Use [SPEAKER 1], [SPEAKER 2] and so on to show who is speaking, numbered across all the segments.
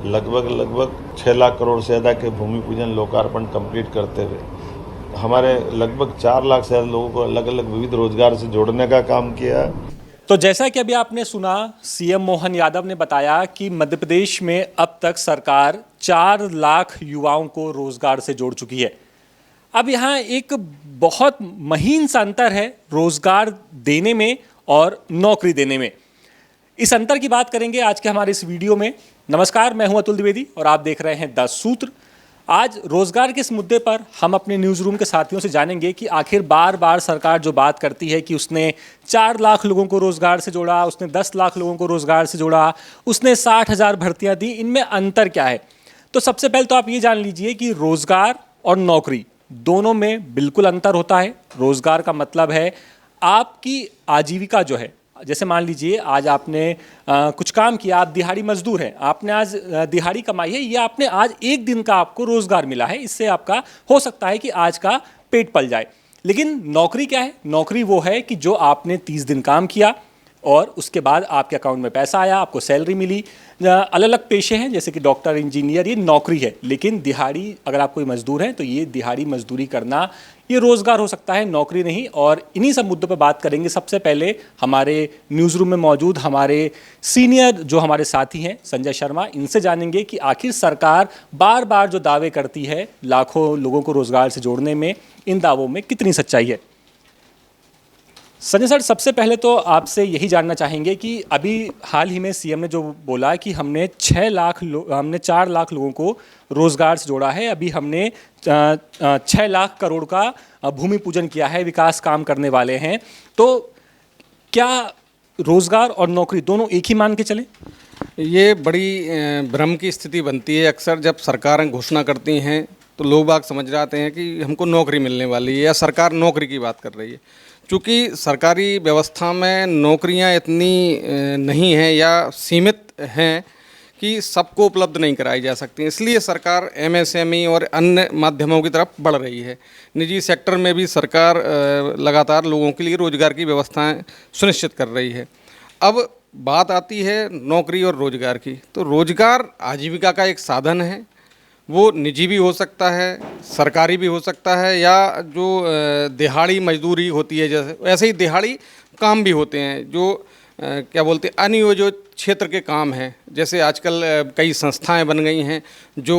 [SPEAKER 1] लगभग 6 लाख करोड़ से ज़्यादा के भूमि पूजन लोकार्पण कंप्लीट करते हुए हमारे लगभग 4 लाख से ज़्यादा लोगों को अलग अलग विविध रोजगार से जोड़ने का काम किया है।
[SPEAKER 2] तो जैसा कि अभी आपने सुना, सीएम मोहन यादव ने बताया कि मध्य प्रदेश में अब तक सरकार 4 लाख युवाओं को रोजगार से जोड़ चुकी है। अब यहाँ एक बहुत महीन सा अंतर है रोजगार देने में और नौकरी देने में। इस अंतर की बात करेंगे आज के हमारे इस वीडियो में। नमस्कार, मैं हूं अतुल द्विवेदी और आप देख रहे हैं द सूत्र। आज रोजगार के इस मुद्दे पर हम अपने न्यूज़ रूम के साथियों से जानेंगे कि आखिर बार बार सरकार जो बात करती है कि उसने 4 लाख लोगों को रोजगार से जोड़ा, उसने 10 लाख लोगों को रोजगार से जोड़ा, उसने 60,000 भर्तियां दी, इनमें अंतर क्या है। तो सबसे पहले तो आप ये जान लीजिए कि रोजगार और नौकरी दोनों में बिल्कुल अंतर होता है। रोजगार का मतलब है आपकी आजीविका जो है, जैसे मान लीजिए आज आपने कुछ काम किया, आप दिहाड़ी मजदूर हैं, आपने आज दिहाड़ी कमाई है, या आपने आज एक दिन का आपको रोजगार मिला है, इससे आपका हो सकता है कि आज का पेट पल जाए। लेकिन नौकरी क्या है? नौकरी वो है कि जो आपने 30 दिन काम किया और उसके बाद आपके अकाउंट में पैसा आया, आपको सैलरी मिली। अलग अलग पेशे हैं जैसे कि डॉक्टर, इंजीनियर, ये नौकरी है। लेकिन दिहाड़ी, अगर आप कोई मजदूर हैं तो ये दिहाड़ी मजदूरी करना ये रोजगार हो सकता है, नौकरी नहीं। और इन्हीं सब मुद्दों पर बात करेंगे। सबसे पहले हमारे न्यूज़ रूम में मौजूद हमारे सीनियर जो हमारे साथी हैं संजय शर्मा, इनसे जानेंगे कि आखिर सरकार बार बार जो दावे करती है लाखों लोगों को रोजगार से जोड़ने में, इन दावों में कितनी सच्चाई है। संजय सर, सबसे पहले तो आपसे यही जानना चाहेंगे कि अभी हाल ही में सीएम ने जो बोला कि हमने 4 लाख लोगों को रोजगार से जोड़ा है, अभी हमने 6 लाख करोड़ का भूमि पूजन किया है, विकास काम करने वाले हैं, तो क्या रोजगार और नौकरी दोनों एक ही मान के चलें?
[SPEAKER 3] ये बड़ी भ्रम की स्थिति बनती है। अक्सर जब सरकारें घोषणा करती हैं तो लोग बाग समझ जाते हैं कि हमको नौकरी मिलने वाली है या सरकार नौकरी की बात कर रही है। चूँकि सरकारी व्यवस्था में नौकरियां इतनी नहीं हैं या सीमित हैं कि सबको उपलब्ध नहीं कराई जा सकती, इसलिए सरकार एमएसएमई और अन्य माध्यमों की तरफ बढ़ रही है। निजी सेक्टर में भी सरकार लगातार लोगों के लिए रोजगार की व्यवस्थाएं सुनिश्चित कर रही है। अब बात आती है नौकरी और रोजगार की, तो रोजगार आजीविका का एक साधन है। वो निजी भी हो सकता है, सरकारी भी हो सकता है, या जो दिहाड़ी मजदूरी होती है जैसे, वैसे ही दिहाड़ी काम भी होते हैं जो क्या बोलते हैं अनियोजित क्षेत्र के काम हैं। जैसे आजकल कई संस्थाएं बन गई हैं जो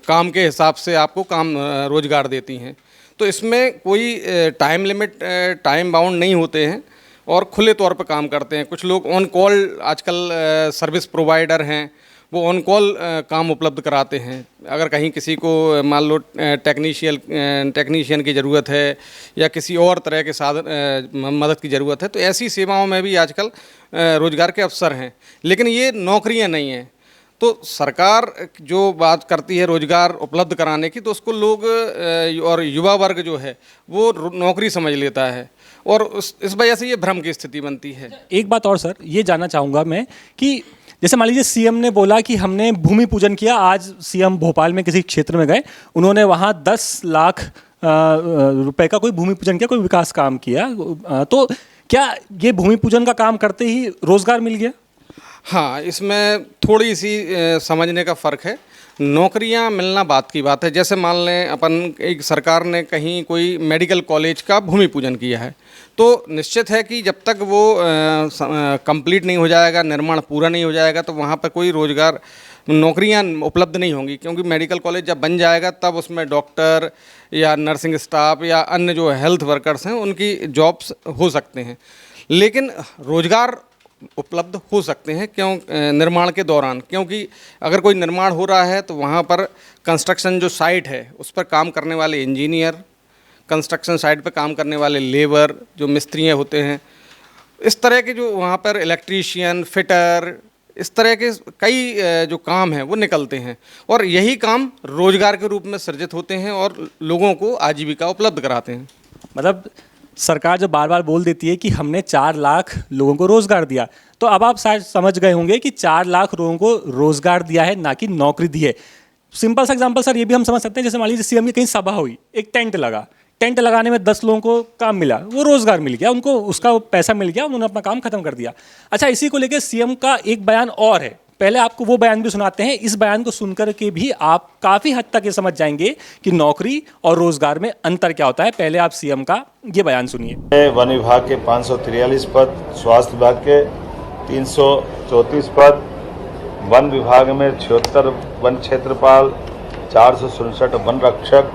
[SPEAKER 3] काम के हिसाब से आपको काम रोजगार देती हैं। तो इसमें कोई टाइम लिमिट, टाइम बाउंड नहीं होते हैं और खुले तौर पर काम करते हैं। कुछ लोग ऑन कॉल, आजकल सर्विस प्रोवाइडर हैं, वो ऑन कॉल काम उपलब्ध कराते हैं। अगर कहीं किसी को मान लो टेक्नीशियन की ज़रूरत है या किसी और तरह के साधन मदद की ज़रूरत है, तो ऐसी सेवाओं में भी आजकल रोज़गार के अवसर हैं। लेकिन ये नौकरियां नहीं हैं। तो सरकार जो बात करती है रोज़गार उपलब्ध कराने की, तो उसको लोग और युवा वर्ग जो है वो नौकरी समझ लेता है और इस वजह से ये भ्रम की स्थिति बनती है।
[SPEAKER 2] एक बात और सर, ये जानना चाहूँगा मैं कि जैसे मान लीजिए सीएम ने बोला कि हमने भूमि पूजन किया। आज सीएम भोपाल में किसी क्षेत्र में गए, उन्होंने वहाँ 10 लाख रुपए का कोई भूमि पूजन किया, कोई विकास काम किया। तो क्या ये भूमि पूजन का काम करते ही रोजगार मिल गया?
[SPEAKER 3] हाँ, इसमें थोड़ी सी समझने का फ़र्क है। नौकरियां मिलना बात की बात है। जैसे मान लें अपन, एक सरकार ने कहीं कोई मेडिकल कॉलेज का भूमि पूजन किया है, तो निश्चित है कि जब तक वो कंप्लीट नहीं हो जाएगा, निर्माण पूरा नहीं हो जाएगा, तो वहाँ पर कोई रोज़गार, नौकरियां उपलब्ध नहीं होंगी। क्योंकि मेडिकल कॉलेज जब बन जाएगा तब उसमें डॉक्टर या नर्सिंग स्टाफ या अन्य जो हेल्थ वर्कर्स हैं उनकी जॉब्स हो सकते हैं। लेकिन रोज़गार उपलब्ध हो सकते हैं निर्माण के दौरान, क्योंकि अगर कोई निर्माण हो रहा है तो वहाँ पर कंस्ट्रक्शन जो साइट है उस पर काम करने वाले इंजीनियर, कंस्ट्रक्शन साइट पर काम करने वाले लेबर, जो मिस्त्रियाँ होते हैं, इस तरह के जो वहाँ पर इलेक्ट्रीशियन, फिटर, इस तरह के कई जो काम हैं वो निकलते हैं और यही काम रोजगार के रूप में सृजित होते हैं और लोगों को आजीविका उपलब्ध कराते हैं।
[SPEAKER 2] मतलब सरकार जो बार बार बोल देती है कि हमने 4 लाख लोगों को रोजगार दिया, तो अब आप शायद समझ गए होंगे कि 4 लाख लोगों को रोजगार दिया है, ना कि नौकरी दी है। सिंपल सा एग्जांपल सर ये भी हम समझ सकते हैं, जैसे मान लीजिए सीएम की कहीं सभा हुई, एक टेंट लगा, टेंट लगाने में 10 लोगों को काम मिला, वो रोजगार मिल गया, उनको उसका पैसा मिल गया, उन्होंने अपना काम खत्म कर दिया। अच्छा, इसी को लेकर सीएम का एक बयान और है। पहले आपको वो बयान भी सुनाते हैं। इस बयान को सुनकर के भी आप काफ़ी हद तक ये समझ जाएंगे कि नौकरी और रोजगार में अंतर क्या होता है। पहले आप सीएम का ये बयान सुनिए।
[SPEAKER 1] वन विभाग के 543 पद, स्वास्थ्य विभाग के 334 पद, वन विभाग में 76 वन क्षेत्रपाल, 467 वन रक्षक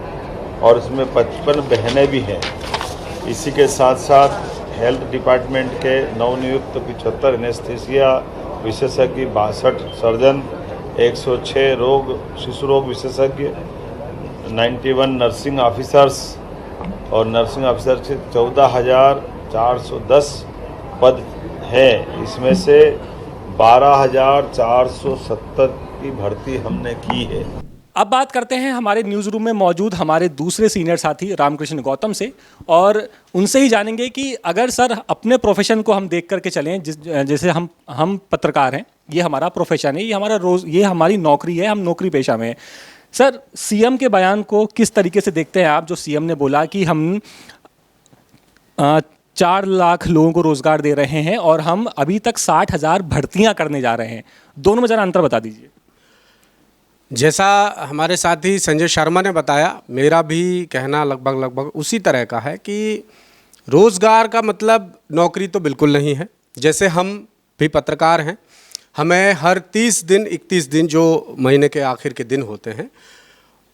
[SPEAKER 1] और इसमें 55 बहनें भी हैं। इसी के साथ साथ हेल्थ डिपार्टमेंट के नवनियुक्त 75 एनेस्थीसिया विशेषज्ञ, 62 सर्जन, 106 शिशु रोग विशेषज्ञ, 91 नर्सिंग ऑफिसर्स और नर्सिंग ऑफिसर से 14,410 पद है। इसमें से 12,470 की भर्ती हमने की है।
[SPEAKER 2] अब बात करते हैं हमारे न्यूज़ रूम में मौजूद हमारे दूसरे सीनियर साथी रामकृष्ण गौतम से, और उनसे ही जानेंगे कि अगर सर अपने प्रोफेशन को हम देख करके चलें, जैसे हम पत्रकार हैं, ये हमारा प्रोफेशन है, ये हमारी नौकरी है, हम नौकरी पेशा में हैं। सर, सीएम के बयान को किस तरीके से देखते हैं आप, जो सीएम ने बोला कि हम 4 लाख लोगों को रोजगार दे रहे हैं और हम अभी तक 60,000 भर्तियां करने जा रहे हैं, दोनों में ज़रा अंतर बता दीजिए।
[SPEAKER 4] जैसा हमारे साथी संजय शर्मा ने बताया, मेरा भी कहना लगभग उसी तरह का है कि रोज़गार का मतलब नौकरी तो बिल्कुल नहीं है। जैसे हम भी पत्रकार हैं, हमें हर 30 दिन 31 दिन जो महीने के आखिर के दिन होते हैं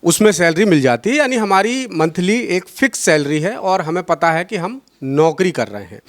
[SPEAKER 4] उसमें सैलरी मिल जाती है, यानी हमारी मंथली एक फिक्स सैलरी है और हमें पता है कि हम नौकरी कर रहे हैं।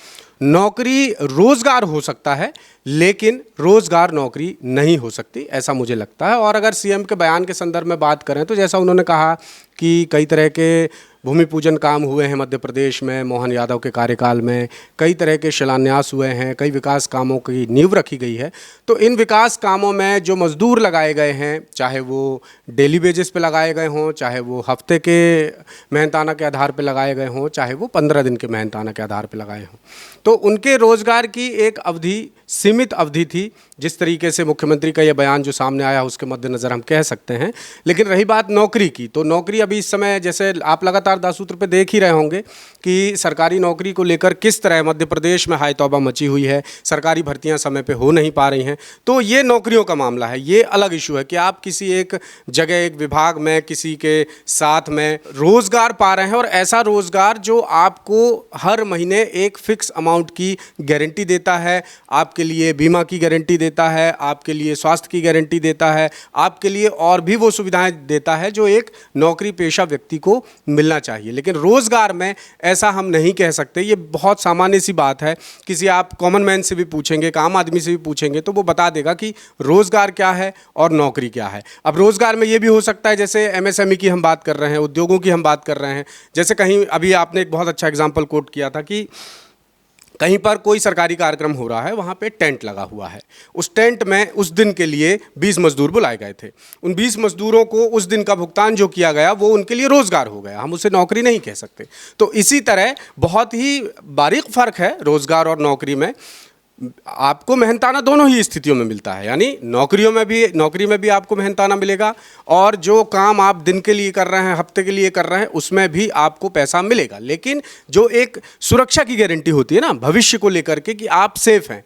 [SPEAKER 4] नौकरी रोज़गार हो सकता है लेकिन रोज़गार नौकरी नहीं हो सकती, ऐसा मुझे लगता है। और अगर सीएम के बयान के संदर्भ में बात करें तो जैसा उन्होंने कहा कि कई तरह के भूमि पूजन काम हुए हैं मध्य प्रदेश में, मोहन यादव के कार्यकाल में कई तरह के शिलान्यास हुए हैं, कई विकास कामों की नींव रखी गई है। तो इन विकास कामों में जो मजदूर लगाए गए हैं, चाहे वो डेली बेसिस पे लगाए गए हों, चाहे वो हफ्ते के मेहनताना के आधार पे लगाए गए हों, चाहे वो 15 दिन के मेहनताना के आधार पे लगाए हों, तो उनके रोज़गार की एक अवधि सीमित अवधि थी। जिस तरीके से मुख्यमंत्री का ये बयान जो सामने आया उसके मद्देनज़र हम कह सकते हैं। लेकिन रही बात नौकरी की, तो नौकरी अभी इस समय जैसे आप लगातार दासूत्र पे देख ही रहे होंगे कि सरकारी नौकरी को लेकर किस तरह मध्य प्रदेश में हाय तौबा मची हुई है, सरकारी भर्तियां समय पे हो नहीं पा रही हैं। तो ये नौकरियों का मामला है, ये अलग इशू है कि आप किसी एक जगह एक विभाग में किसी के साथ में रोज़गार पा रहे हैं और ऐसा रोज़गार जो आपको हर महीने एक फिक्स अमाउंट की गारंटी देता है, आपके लिए बीमा की गारंटी देता है, आपके लिए स्वास्थ्य की गारंटी देता है, आपके लिए और भी वो सुविधाएं देता है जो एक नौकरी पेशा व्यक्ति को मिलना चाहिए। लेकिन रोज़गार में ऐसा हम नहीं कह सकते। ये बहुत सामान्य सी बात है। किसी आप कॉमन मैन से भी पूछेंगे, एक आम आदमी से भी पूछेंगे तो वो बता देगा कि रोज़गार क्या है और नौकरी क्या है। अब रोज़गार में ये भी हो सकता है, जैसे एमएसएमई की हम बात कर रहे हैं, उद्योगों की हम बात कर रहे हैं। जैसे कहीं अभी आपने एक बहुत अच्छा एग्जाम्पल कोट किया था कि कहीं पर कोई सरकारी कार्यक्रम हो रहा है, वहाँ पे टेंट लगा हुआ है, उस टेंट में उस दिन के लिए 20 मजदूर बुलाए गए थे। उन 20 मजदूरों को उस दिन का भुगतान जो किया गया वो उनके लिए रोज़गार हो गया, हम उसे नौकरी नहीं कह सकते। तो इसी तरह बहुत ही बारीक फ़र्क है रोज़गार और नौकरी में। आपको मेहनताना दोनों ही स्थितियों में मिलता है, यानी नौकरी में भी आपको मेहनताना मिलेगा और जो काम आप दिन के लिए कर रहे हैं, हफ्ते के लिए कर रहे हैं, उसमें भी आपको पैसा मिलेगा। लेकिन जो एक सुरक्षा की गारंटी होती है ना भविष्य को लेकर के कि आप सेफ हैं,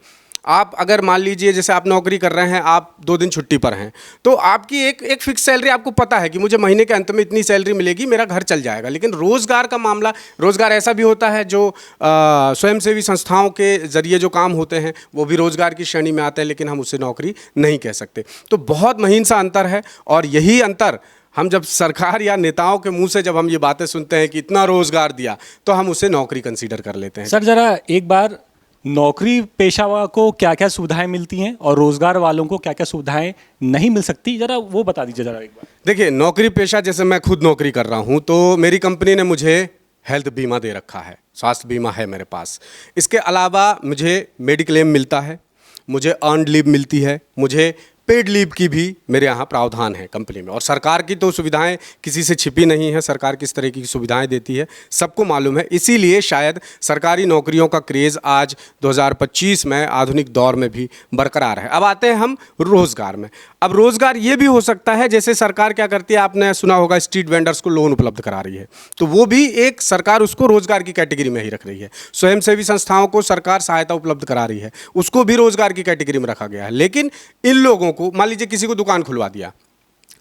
[SPEAKER 4] आप अगर मान लीजिए जैसे आप नौकरी कर रहे हैं, आप 2 दिन छुट्टी पर हैं, तो आपकी एक फिक्स सैलरी आपको पता है कि मुझे महीने के अंत में इतनी सैलरी मिलेगी, मेरा घर चल जाएगा। लेकिन रोज़गार का मामला, रोज़गार ऐसा भी होता है जो स्वयंसेवी संस्थाओं के ज़रिए जो काम होते हैं वो भी रोज़गार की श्रेणी में आते हैं, लेकिन हम उसे नौकरी नहीं कह सकते। तो बहुत महीन सा अंतर है और यही अंतर हम जब सरकार या नेताओं के मुंह से जब हम ये बातें सुनते हैं कि इतना रोज़गार दिया, तो हम उसे नौकरी कंसीडर कर लेते हैं।
[SPEAKER 2] सर, ज़रा एक बार नौकरी पेशा को क्या क्या सुविधाएं मिलती हैं और रोजगार वालों को क्या क्या सुविधाएं नहीं मिल सकती, जरा वो बता दीजिए जरा एक बार।
[SPEAKER 4] देखिए, नौकरी पेशा, जैसे मैं खुद नौकरी कर रहा हूं, तो मेरी कंपनी ने मुझे हेल्थ बीमा दे रखा है, स्वास्थ्य बीमा है मेरे पास। इसके अलावा मुझे मेडिक्लेम मिलता है, मुझे अर्नड लीव मिलती है, मुझे पेड लीव की भी मेरे यहाँ प्रावधान है कंपनी में। और सरकार की तो सुविधाएं किसी से छिपी नहीं है, सरकार किस तरह की सुविधाएं देती है सबको मालूम है। इसीलिए शायद सरकारी नौकरियों का क्रेज़ आज 2025 में आधुनिक दौर में भी बरकरार है। अब आते हैं हम रोज़गार में। अब रोज़गार ये भी हो सकता है, जैसे सरकार क्या करती है, आपने सुना होगा स्ट्रीट वेंडर्स को लोन उपलब्ध करा रही है, तो वो भी एक सरकार उसको रोज़गार की कैटेगरी में ही रख रही है। स्वयंसेवी संस्थाओं को सरकार सहायता उपलब्ध करा रही है, उसको भी रोज़गार की कैटेगरी में रखा गया है। लेकिन इन लोगों को, मान लीजिए किसी को दुकान खुलवा दिया,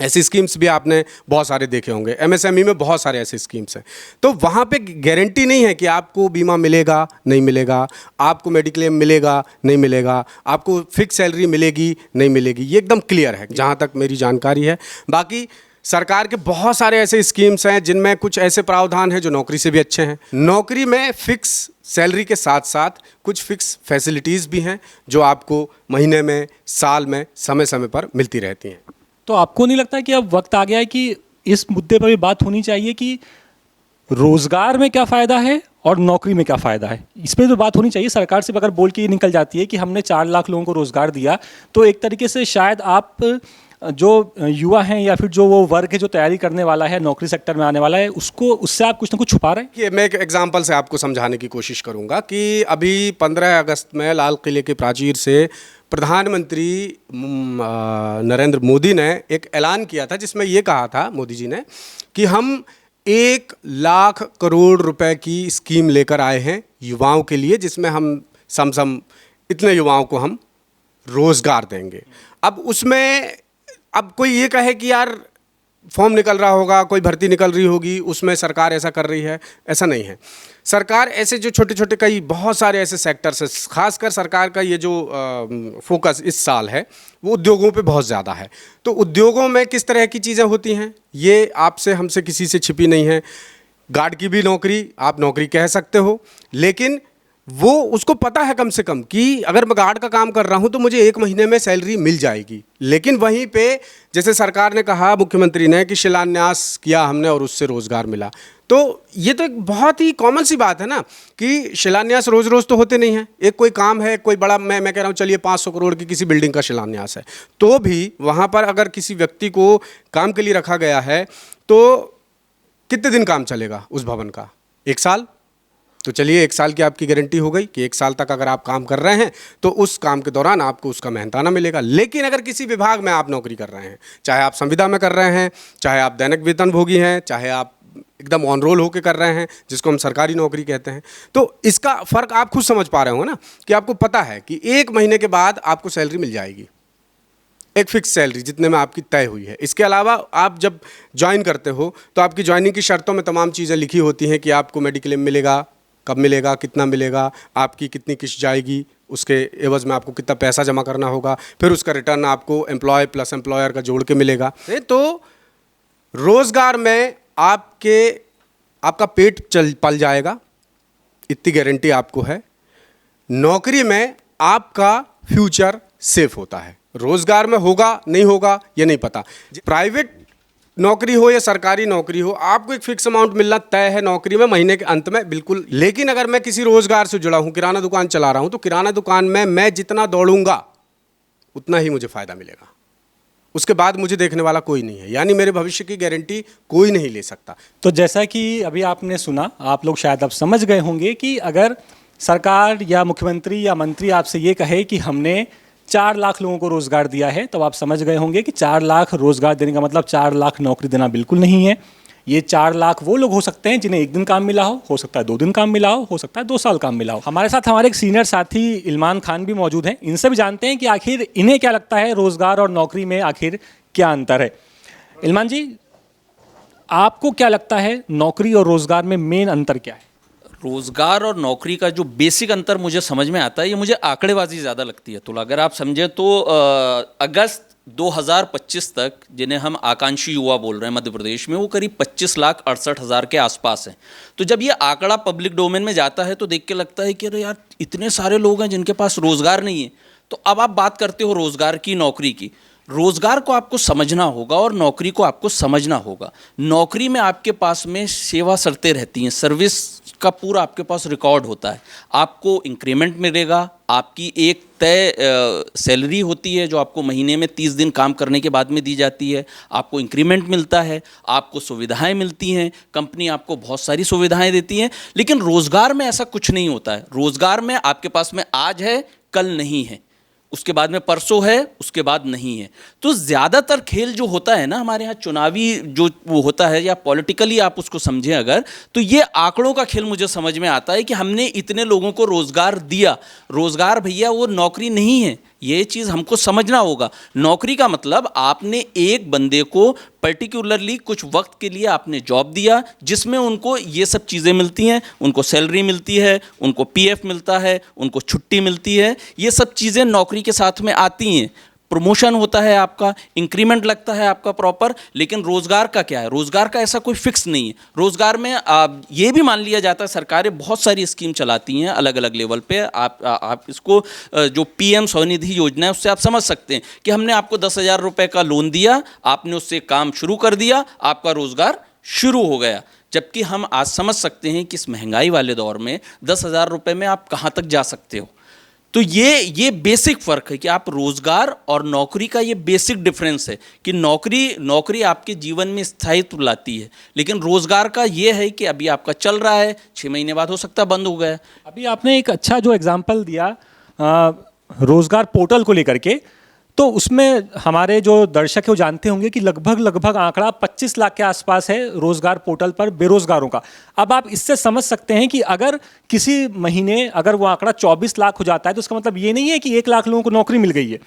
[SPEAKER 4] ऐसी स्कीम्स भी आपने बहुत सारे देखे होंगे, एमएसएमई में बहुत सारे ऐसे स्कीम्स हैं। तो वहाँ पे गारंटी नहीं है कि आपको बीमा मिलेगा नहीं मिलेगा, आपको मेडिक्लेम मिलेगा नहीं मिलेगा, आपको फिक्स सैलरी मिलेगी नहीं मिलेगी, ये एकदम क्लियर है जहाँ तक मेरी जानकारी है। बाकी सरकार के बहुत सारे ऐसे स्कीम्स हैं जिनमें कुछ ऐसे प्रावधान हैं जो नौकरी से भी अच्छे हैं। नौकरी में फिक्स सैलरी के साथ साथ कुछ फिक्स फैसिलिटीज़ भी हैं जो आपको महीने में, साल में, समय समय पर मिलती रहती हैं।
[SPEAKER 2] तो आपको नहीं लगता कि अब वक्त आ गया है कि इस मुद्दे पर भी बात होनी चाहिए कि रोजगार में क्या फ़ायदा है और नौकरी में क्या फ़ायदा है? इस पर तो बात होनी चाहिए। सरकार से अगर बोल के ये निकल जाती है कि हमने 4 लाख लोगों को रोज़गार दिया, तो एक तरीके से शायद आप जो युवा हैं या फिर जो वो वर्ग है जो तैयारी करने वाला है, नौकरी सेक्टर में आने वाला है, उसको, उससे आप कुछ ना कुछ छुपा रहे हैं।
[SPEAKER 4] कि मैं एक एग्जांपल से आपको समझाने की कोशिश करूंगा कि अभी 15 अगस्त में लाल किले के प्राचीर से प्रधानमंत्री नरेंद्र मोदी ने एक ऐलान किया था जिसमें ये कहा था मोदी जी ने कि हम 1 लाख करोड़ रुपए की स्कीम लेकर आए हैं युवाओं के लिए, जिसमें हम सम इतने युवाओं को हम रोज़गार देंगे। अब उसमें अब कोई ये कहे कि यार फॉर्म निकल रहा होगा, कोई भर्ती निकल रही होगी, उसमें सरकार ऐसा कर रही है, ऐसा नहीं है। सरकार ऐसे जो छोटे छोटे कई बहुत सारे ऐसे सेक्टर्स हैं, खासकर सरकार का ये जो फोकस इस साल है वो उद्योगों पे बहुत ज़्यादा है। तो उद्योगों में किस तरह की चीज़ें होती हैं ये आपसे हमसे किसी से छिपी नहीं है। गार्ड की भी नौकरी आप नौकरी कह सकते हो, लेकिन वो उसको पता है कम से कम कि अगर मैं गार्ड का काम कर रहा हूं तो मुझे 1 महीने में सैलरी मिल जाएगी। लेकिन वहीं पे जैसे सरकार ने कहा, मुख्यमंत्री ने, कि शिलान्यास किया हमने और उससे रोज़गार मिला, तो ये तो एक बहुत ही कॉमन सी बात है ना कि शिलान्यास रोज़ रोज़ तो होते नहीं हैं। एक कोई काम है, कोई बड़ा, मैं कह रहा हूँ चलिए 500 करोड़ की किसी बिल्डिंग का शिलान्यास है, तो भी वहाँ पर अगर किसी व्यक्ति को काम के लिए रखा गया है तो कितने दिन काम चलेगा उस भवन का? 1 साल। तो चलिए 1 साल की आपकी गारंटी हो गई कि 1 साल तक अगर आप काम कर रहे हैं तो उस काम के दौरान आपको उसका मेहनताना मिलेगा। लेकिन अगर किसी विभाग में आप नौकरी कर रहे हैं, चाहे आप संविदा में कर रहे हैं, चाहे आप दैनिक वेतनभोगी हैं, चाहे आप एकदम ऑन रोल होकर कर रहे हैं जिसको हम सरकारी नौकरी कहते हैं, तो इसका फ़र्क आप खुद समझ पा रहे होंगे ना कि आपको पता है कि 1 महीने के बाद आपको सैलरी मिल जाएगी, एक फिक्स सैलरी जितने में आपकी तय हुई है। इसके अलावा आप जब ज्वाइन करते हो तो आपकी ज्वाइनिंग की शर्तों में तमाम चीज़ें लिखी होती हैं कि आपको मेडिक्लेम मिलेगा, कब मिलेगा, कितना मिलेगा, आपकी कितनी किस्त जाएगी, उसके एवज में आपको कितना पैसा जमा करना होगा, फिर उसका रिटर्न आपको एम्प्लॉय प्लस एम्प्लॉयर का जोड़ के मिलेगा। तो रोज़गार में आपका पेट पल जाएगा, इतनी गारंटी आपको है। नौकरी में आपका फ्यूचर सेफ होता है, रोज़गार में होगा नहीं होगा ये नहीं पता। प्राइवेट नौकरी हो या सरकारी नौकरी हो, आपको एक फिक्स अमाउंट मिलना तय है नौकरी में महीने के अंत में, बिल्कुल। लेकिन अगर मैं किसी रोज़गार से जुड़ा हूँ, किराना दुकान चला रहा हूँ, तो किराना दुकान में मैं जितना दौड़ूंगा उतना ही मुझे फ़ायदा मिलेगा, उसके बाद मुझे देखने वाला कोई नहीं है, यानी मेरे भविष्य की गारंटी कोई नहीं ले सकता।
[SPEAKER 2] तो जैसा कि अभी आपने सुना, आप लोग शायद अब समझ गए होंगे कि अगर सरकार या मुख्यमंत्री या मंत्री आपसे ये कहे कि हमने 4 लाख लोगों को रोज़गार दिया है, तो आप समझ गए होंगे कि 4 लाख रोज़गार देने का मतलब 4 लाख नौकरी देना बिल्कुल नहीं है। ये 4 लाख वो लोग हो सकते हैं जिन्हें 1 दिन काम मिला हो सकता है 2 दिन काम मिला हो सकता है 2 साल काम मिला हो। हमारे साथ हमारे एक सीनियर साथी इल्मान खान भी मौजूद हैं, इनसे भी जानते हैं कि आखिर इन्हें क्या लगता है रोज़गार और नौकरी में आखिर क्या अंतर है। इल्मान जी, आपको क्या लगता है नौकरी और रोज़गार में मेन अंतर क्या है?
[SPEAKER 5] रोज़गार और नौकरी का जो बेसिक अंतर मुझे समझ में आता है, ये मुझे आंकड़ेबाजी ज़्यादा लगती है। तो अगर आप समझें तो अगस्त 2025 तक, जिन्हें हम आकांक्षी युवा बोल रहे हैं मध्य प्रदेश में, वो करीब 25,68,000 के आसपास हैं। तो जब ये आंकड़ा पब्लिक डोमेन में जाता है तो देख के लगता है कि अरे यार, इतने सारे लोग हैं जिनके पास रोज़गार नहीं है। तो अब आप बात करते हो रोज़गार की, नौकरी की। रोज़गार को आपको समझना होगा और नौकरी को आपको समझना होगा। नौकरी में आपके पास में सेवा शर्तें रहती हैं, सर्विस का पूरा आपके पास रिकॉर्ड होता है। आपको इंक्रीमेंट मिलेगा, आपकी एक तय सैलरी होती है जो आपको महीने में 30 दिन काम करने के बाद में दी जाती है। आपको इंक्रीमेंट मिलता है, आपको सुविधाएं मिलती हैं, कंपनी आपको बहुत सारी सुविधाएं देती हैं। लेकिन रोज़गार में ऐसा कुछ नहीं होता है। रोज़गार में आपके पास में आज है, कल नहीं है, उसके बाद में परसों है, उसके बाद नहीं है। तो ज़्यादातर खेल जो होता है ना हमारे यहाँ, चुनावी जो वो होता है, या पॉलिटिकली आप उसको समझें अगर, तो ये आंकड़ों का खेल मुझे समझ में आता है कि हमने इतने लोगों को रोज़गार दिया। रोज़गार भैया वो नौकरी नहीं है ये चीज़ हमको समझना होगा। नौकरी का मतलब आपने एक बंदे को पर्टिकुलरली कुछ वक्त के लिए आपने जॉब दिया, जिसमें उनको ये सब चीज़ें मिलती हैं, उनको सैलरी मिलती है, उनको पीएफ मिलता है, उनको छुट्टी मिलती है, ये सब चीज़ें नौकरी के साथ में आती हैं। प्रमोशन होता है आपका, इंक्रीमेंट लगता है आपका प्रॉपर। लेकिन रोज़गार का क्या है? रोज़गार का ऐसा कोई फिक्स नहीं है। रोज़गार में ये भी मान लिया जाता है, सरकारें बहुत सारी स्कीम चलाती हैं अलग अलग लेवल पे। आप इसको जो पीएम स्वनिधि योजना है उससे आप समझ सकते हैं कि हमने आपको 10,000 रुपये का लोन दिया, आपने उससे काम शुरू कर दिया, आपका रोज़गार शुरू हो गया। जबकि हम आज समझ सकते हैं कि इस महंगाई वाले दौर में 10,000 रुपये में आप कहाँ तक जा सकते हो। तो ये बेसिक फ़र्क है कि आप रोज़गार और नौकरी का ये बेसिक डिफरेंस है कि नौकरी आपके जीवन में स्थायित्व लाती है, लेकिन रोज़गार का ये है कि अभी आपका चल रहा है, 6 महीने बाद हो सकता है बंद हो गया।
[SPEAKER 2] अभी आपने एक अच्छा जो एग्जाम्पल दिया रोज़गार पोर्टल को लेकर के, तो उसमें हमारे जो दर्शक है वो जानते होंगे कि लगभग आंकड़ा 25 लाख के आसपास है रोज़गार पोर्टल पर बेरोज़गारों का। अब आप इससे समझ सकते हैं कि अगर किसी महीने अगर वो आंकड़ा 24 लाख हो जाता है तो इसका मतलब ये नहीं है कि 1 लाख लोगों को नौकरी मिल गई है।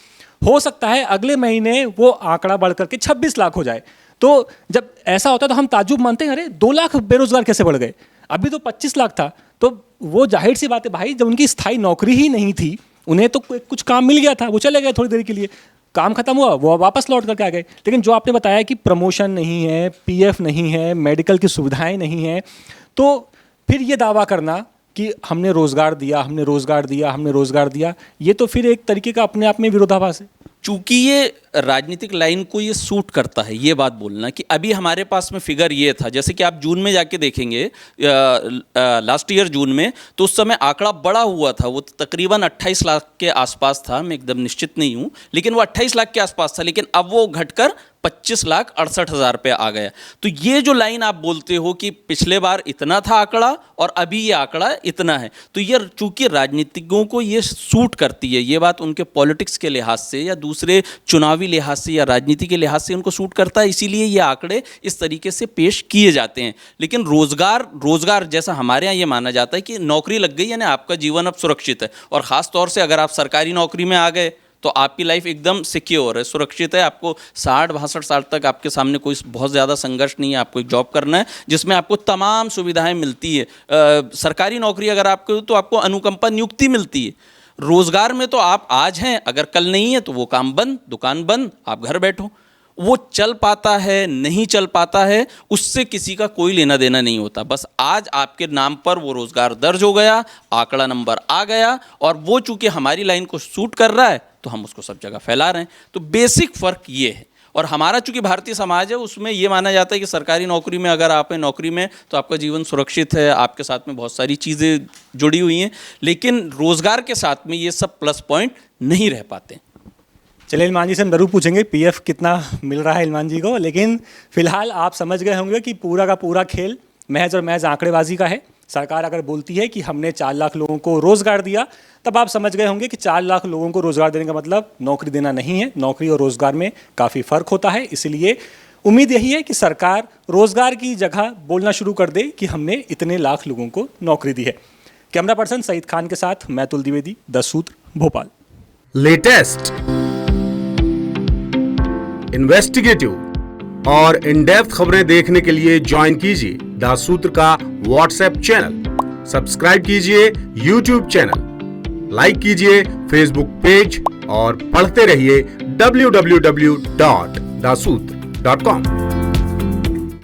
[SPEAKER 2] हो सकता है अगले महीने वो आंकड़ा बढ़ करके 26 लाख हो जाए। तो जब ऐसा होता है तो हम ताज्जुब मानते हैं, अरे 2 लाख बेरोज़गार कैसे बढ़ गए, अभी तो 25 लाख था। तो वो जाहिर सी बात है भाई, जब उनकी स्थायी नौकरी ही नहीं थी, उन्हें तो कुछ काम मिल गया था, वो चले गए थोड़ी देर के लिए, काम खत्म हुआ, वो वापस लौट करके आ गए। लेकिन जो आपने बताया कि प्रमोशन नहीं है, पीएफ नहीं है, मेडिकल की सुविधाएं नहीं हैं, तो फिर ये दावा करना कि हमने रोज़गार दिया, ये तो फिर एक तरीके का अपने आप में विरोधाभास है।
[SPEAKER 5] चूंकि ये राजनीतिक लाइन को ये सूट करता है, ये बात बोलना कि अभी हमारे पास में फिगर ये था, जैसे कि आप जून में जाके देखेंगे, लास्ट ईयर जून में, तो उस समय आंकड़ा बड़ा हुआ था, वो तकरीबन 28 लाख के आसपास था, मैं एकदम निश्चित नहीं हूँ, लेकिन वो 28 लाख के आसपास था। लेकिन अब वो घटकर 25,68,000 पे आ गया। तो ये जो लाइन आप बोलते हो कि पिछले बार इतना था आंकड़ा और अभी ये आंकड़ा इतना है, तो ये चूंकि राजनीतिज्ञों को ये सूट करती है, ये बात उनके पॉलिटिक्स के लिहाज से या दूसरे चुनावी लिहाज से या राजनीति के लिहाज से उनको सूट करता है, इसीलिए ये आंकड़े इस तरीके से पेश किए जाते हैं। लेकिन रोजगार जैसा हमारे यहाँ ये माना जाता है कि नौकरी लग गई यानी आपका जीवन अब सुरक्षित है, और ख़ास तौर से अगर आप सरकारी नौकरी में आ गए तो आपकी लाइफ एकदम सिक्योर है, सुरक्षित है। आपको 60-62 साल तक आपके सामने कोई बहुत ज़्यादा संघर्ष नहीं है। आपको एक जॉब करना है जिसमें आपको तमाम सुविधाएं मिलती है। सरकारी नौकरी अगर आपको तो आपको अनुकंपा नियुक्ति मिलती है। रोज़गार में तो आप आज हैं, अगर कल नहीं है तो वो काम बंद, दुकान बंद, आप घर बैठो। वो चल पाता है नहीं चल पाता है उससे किसी का कोई लेना देना नहीं होता। बस आज आपके नाम पर वो रोज़गार दर्ज हो गया, आंकड़ा नंबर आ गया, और वो चूंकि हमारी लाइन को सूट कर रहा है तो हम उसको सब जगह फैला रहे हैं। तो बेसिक फ़र्क ये है। और हमारा चूंकि भारतीय समाज है उसमें ये माना जाता है कि सरकारी नौकरी में अगर आप हैं नौकरी में तो आपका जीवन सुरक्षित है, आपके साथ में बहुत सारी चीज़ें जुड़ी हुई हैं। लेकिन रोज़गार के साथ में ये सब प्लस पॉइंट नहीं रह पाते।
[SPEAKER 2] चलिए इल्मान जी से हम जरूर पूछेंगे पीएफ कितना मिल रहा है इल्मान जी को, लेकिन फिलहाल आप समझ गए होंगे कि पूरा का पूरा खेल महज और महज आंकड़ेबाजी का है। सरकार अगर बोलती है कि हमने 4 लाख लोगों को रोज़गार दिया, तब आप समझ गए होंगे कि 4 लाख लोगों को रोज़गार देने का मतलब नौकरी देना नहीं है। नौकरी और रोज़गार में काफ़ी फ़र्क होता है। इसलिए उम्मीद यही है कि सरकार रोज़गार की जगह बोलना शुरू कर दे कि हमने इतने लाख लोगों को नौकरी दी है। कैमरा पर्सन सईद खान के साथ मैं तुल द्विवेदी, 10 सूत्र, भोपाल।
[SPEAKER 6] लेटेस्ट, इन्वेस्टिगेटिव और इन डेप्थ खबरें देखने के लिए ज्वाइन कीजिए द सूत्र का व्हाट्सएप चैनल, सब्सक्राइब कीजिए यूट्यूब चैनल, लाइक कीजिए फेसबुक पेज और पढ़ते रहिए www.daसूत्र.com।